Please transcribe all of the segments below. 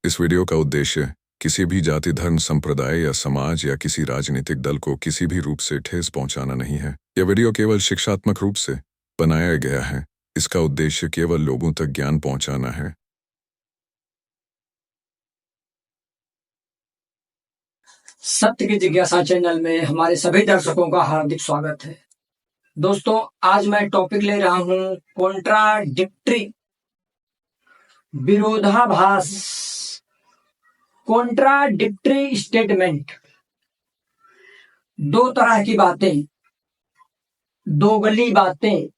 इस वीडियो का उद्देश्य किसी भी जाति, धर्म, संप्रदाय या समाज या किसी राजनीतिक दल को किसी भी रूप से ठेस पहुंचाना नहीं है। यह वीडियो केवल शिक्षात्मक रूप से बनाया गया है। इसका उद्देश्य केवल लोगों तक ज्ञान पहुंचाना है। सत्य की जिज्ञासा चैनल में हमारे सभी दर्शकों का हार्दिक स्वागत है। दोस्तों, आज मैं टॉपिक ले रहा हूं कॉन्ट्राडिक्टरी, विरोधाभास, कॉन्ट्राडिक्टरी स्टेटमेंट। दो तरह की बातें, दोगली बातें,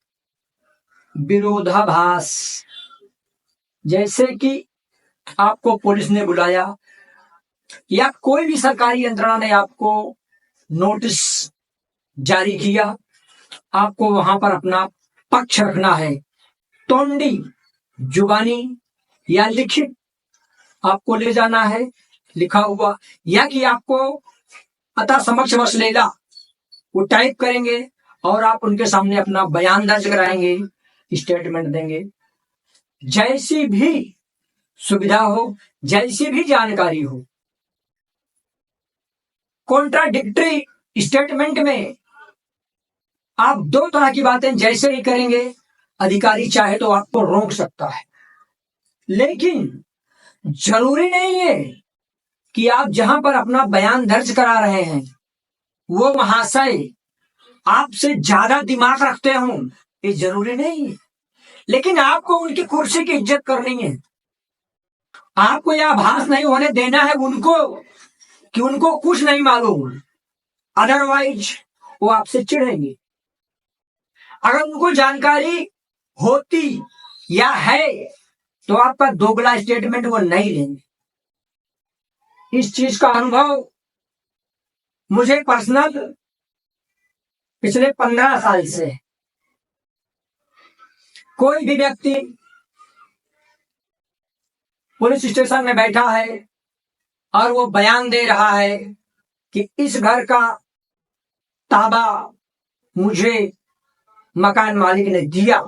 विरोधाभास। जैसे कि आपको पुलिस ने बुलाया या कोई भी सरकारी यंत्रणा ने आपको नोटिस जारी किया, आपको वहां पर अपना पक्ष रखना है। तोंडी, जुबानी या लिखित आपको ले जाना है, लिखा हुआ, या कि आपको अतः समक्ष मसलेला वो टाइप करेंगे और आप उनके सामने अपना बयान दर्ज कराएंगे, स्टेटमेंट देंगे। जैसी भी सुविधा हो, जैसी भी जानकारी हो, कॉन्ट्राडिक्टरी स्टेटमेंट में आप दो तरह की बातें जैसे ही करेंगे, अधिकारी चाहे तो आपको रोक सकता है। लेकिन जरूरी नहीं है कि आप जहां पर अपना बयान दर्ज करा रहे हैं वो महाशय आपसे ज्यादा दिमाग रखते हों, ये जरूरी नहीं है। लेकिन आपको उनकी कुर्सी की इज्जत करनी है। आपको यह आभास नहीं होने देना है उनको कि उनको कुछ नहीं मालूम, अदरवाइज वो आपसे चिढ़ेंगे। अगर उनको जानकारी होती या है तो आपका दोगला स्टेटमेंट वो नहीं लेंगे। इस चीज का अनुभव मुझे पर्सनल पिछले 15 साल से। कोई भी व्यक्ति पुलिस स्टेशन में बैठा है और वो बयान दे रहा है कि इस घर का ताबा मुझे मकान मालिक ने दिया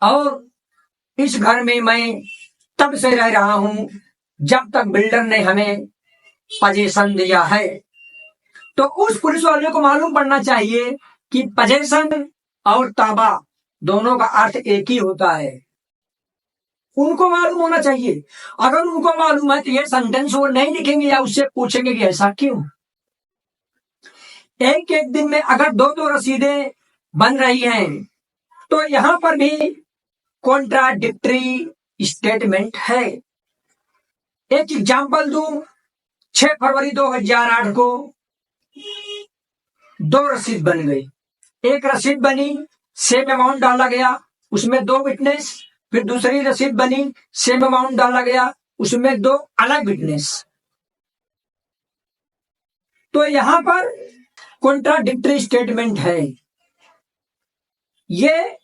और इस घर में मैं तब से रह रहा हूं जब तक बिल्डर ने हमें पजेशन दिया है। तो उस पुलिस वाले को मालूम पड़ना चाहिए कि पजेशन और ताबा दोनों का अर्थ एक ही होता है। उनको मालूम होना चाहिए। अगर उनको मालूम है तो ये सेंटेंस वो नहीं लिखेंगे या उससे पूछेंगे कि ऐसा क्यों। एक एक दिन में अगर दो रसीदें बन रही हैं तो यहां पर भी कॉन्ट्राडिक्टरी स्टेटमेंट है। एक एग्जाम्पल दूं, 6 फरवरी 2008 को 2 रसीद बन गई। एक रसीद बनी, सेम अमाउंट डाला गया, उसमें 2 विटनेस। फिर दूसरी रसीद बनी, सेम अमाउंट डाला गया, उसमें 2 अलग विटनेस। तो यहां पर कॉन्ट्राडिक्टरी स्टेटमेंट है। ये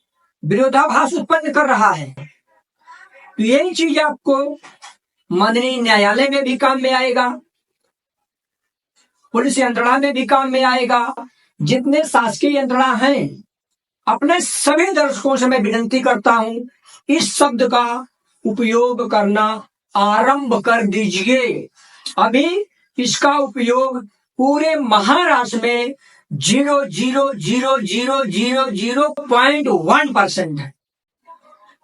विरोधाभास उत्पन्न कर रहा है। तो यही चीज आपको मदनी न्यायालय में भी काम में आएगा, पुलिस यंत्रणा में भी काम में आएगा। जितने शासकीय यंत्रणा हैं, अपने सभी दर्शकों से मैं विनती करता हूं, इस शब्द का उपयोग करना आरंभ कर दीजिए। अभी इसका उपयोग पूरे महाराष्ट्र में 0.00000.1% है।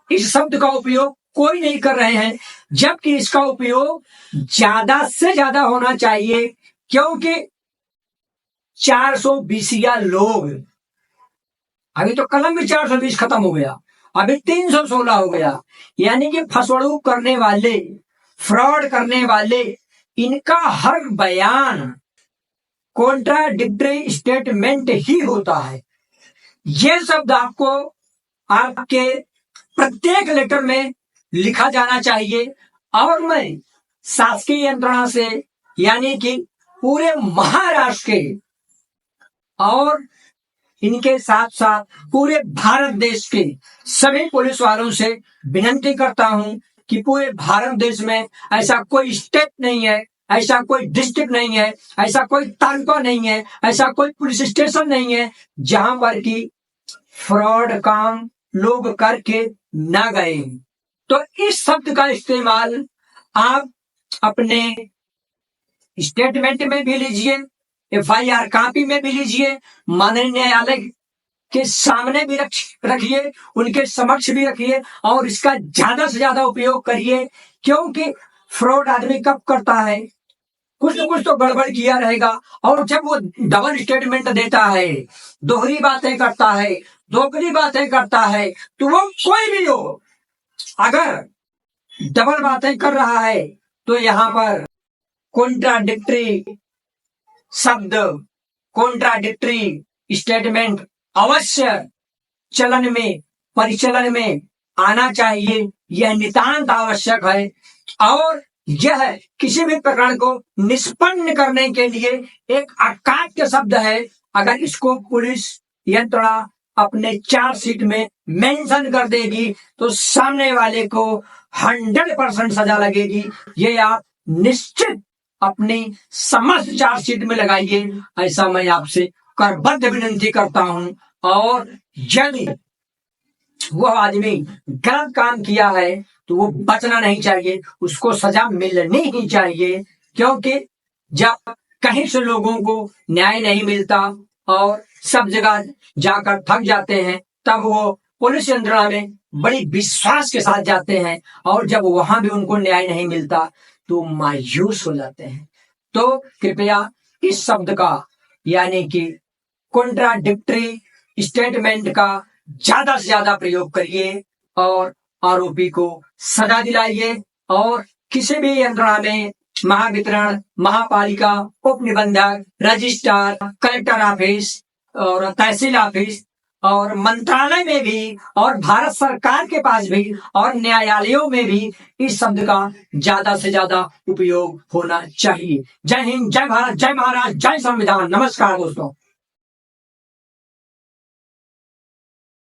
इस शब्द का उपयोग कोई नहीं कर रहे हैं, जबकि इसका उपयोग ज्यादा से ज्यादा होना चाहिए, क्योंकि 420 लोग, अभी तो कलम भी 420 खत्म हो गया, अभी 316 हो गया। यानी कि फसवड़ू करने वाले, फ्रॉड करने वाले, इनका हर बयान कॉन्ट्राडिक्टरी स्टेटमेंट ही होता है। यह शब्द आपको आपके प्रत्येक लेटर में लिखा जाना चाहिए। और मैं शासकीय यंत्रणा से, यानी कि पूरे महाराष्ट्र के और इनके साथ साथ पूरे भारत देश के सभी पुलिस वालों से विनती करता हूं कि पूरे भारत देश में ऐसा कोई स्टेट नहीं है, ऐसा कोई डिस्ट्रिक्ट नहीं है, ऐसा कोई तालुका नहीं है, ऐसा कोई पुलिस स्टेशन नहीं है जहां पर कि फ्रॉड काम लोग करके ना गए। तो इस शब्द का इस्तेमाल आप अपने स्टेटमेंट में भी लीजिए, FIR कॉपी में भी लीजिए, माननीय न्यायालय के सामने भी रखिए, उनके समक्ष भी रखिए और इसका ज्यादा से ज्यादा उपयोग करिए। क्योंकि फ्रॉड आदमी कब करता है, कुछ न कुछ तो गड़बड़ किया रहेगा, और जब वो डबल स्टेटमेंट देता है, दोहरी बातें करता है, दोगली बातें करता है, तो वो कोई भी हो, अगर डबल बातें कर रहा है तो यहाँ पर कॉन्ट्राडिक्टरी शब्द, कॉन्ट्राडिक्टरी स्टेटमेंट अवश्य चलन में, परिचलन में आना चाहिए। यह नितांत आवश्यक है और यह किसी भी प्रकरण को निष्पन्न करने के लिए एक अकाट्य शब्द है। अगर इसको पुलिस यंत्रणा अपने चार्जशीट में मेंशन कर देगी तो सामने वाले को 100% सजा लगेगी। ये आप निश्चित अपनी समस्त चार्जशीट में लगाइए, ऐसा मैं आपसे करबद्ध विनती करता हूं। और यदि वह आदमी गलत काम किया है तो वो बचना नहीं चाहिए, उसको सजा मिलनी ही चाहिए। क्योंकि जब कहीं से लोगों को न्याय नहीं मिलता और सब जगह जाकर थक जाते हैं, तब वो पुलिस यंत्रणा में बड़ी विश्वास के साथ जाते हैं, और जब वहां भी उनको न्याय नहीं मिलता तो मायूस हो जाते हैं। तो कृपया इस शब्द का, यानी कि कॉन्ट्राडिक्टरी स्टेटमेंट का ज्यादा से ज्यादा प्रयोग करिए और आरोपी को सजा दिलाइए। और किसी भी यंत्रणा में, महावितरण, महापालिका, उप निबंधक, रजिस्ट्रार, कलेक्टर ऑफिस और तहसील ऑफिस और मंत्रालय में भी, और भारत सरकार के पास भी, और न्यायालयों में भी इस शब्द का ज्यादा से ज्यादा उपयोग होना चाहिए। जय हिंद, जय भारत, जय महाराज, जय संविधान। नमस्कार दोस्तों।